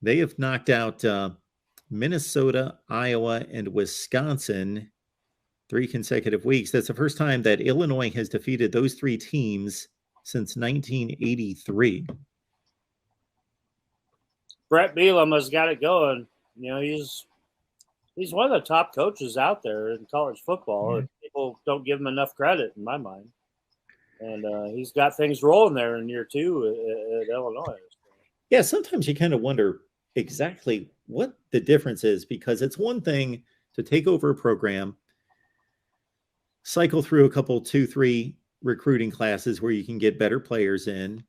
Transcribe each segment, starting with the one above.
They have knocked out Minnesota, Iowa, and Wisconsin 3 consecutive weeks. That's the first time that Illinois has defeated those 3 teams since 1983. Bret Bielema's got it going. You know, he's one of the top coaches out there in college football. Mm-hmm. People don't give him enough credit, in my mind. And he's got things rolling there in year 2 at Illinois. Yeah, sometimes you kind of wonder exactly what the difference is, because it's one thing to take over a program, cycle through a couple, 2-3 recruiting classes where you can get better players in,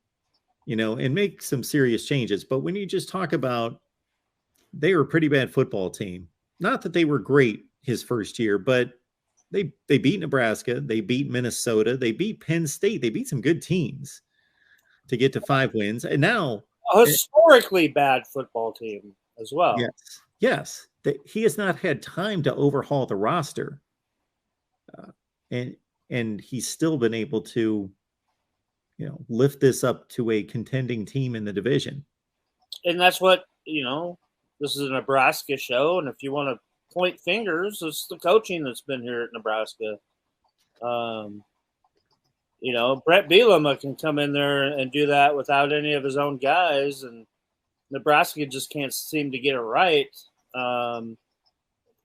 you know, and make some serious changes. But when you just talk about, they were a pretty bad football team. Not that they were great his first year, but they beat Nebraska, they beat Minnesota, they beat Penn State, they beat some good teams to get to 5 wins. And now a historically bad football team as well. Yes. He has not had time to overhaul the roster. And he's still been able to, you know, lift this up to a contending team in the division. And that's what, you know, this is a Nebraska show. And if you want to point fingers, it's the coaching that's been here at Nebraska. You know, Bret Bielema can come in there and do that without any of his own guys, and Nebraska just can't seem to get it right.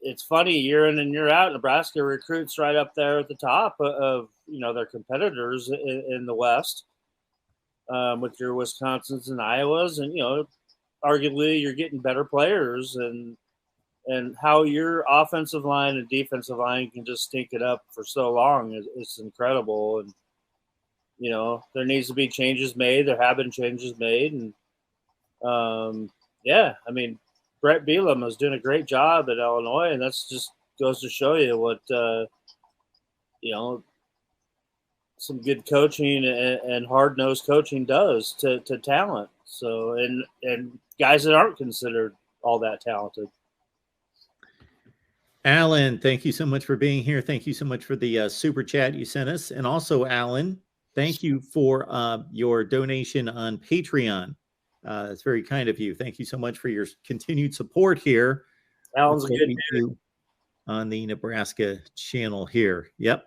It's funny, year in and year out, Nebraska recruits right up there at the top of you know, their competitors in the West, with your Wisconsins and Iowas, and you know, arguably you're getting better players, and how your offensive line and defensive line can just stink it up for so long, it's incredible. And you know, there needs to be changes made. There have been changes made. And, yeah, I mean, Bret Bielema is doing a great job at Illinois, and that's just goes to show you what, you know, some good coaching and hard-nosed coaching does to talent. So, and guys that aren't considered all that talented. Alan, thank you so much for being here. Thank you so much for the super chat you sent us. And also, Alan, thank you for your donation on Patreon. It's very kind of you. Thank you so much for your continued support here. Alan's a good dude on the Nebraska channel here. Yep.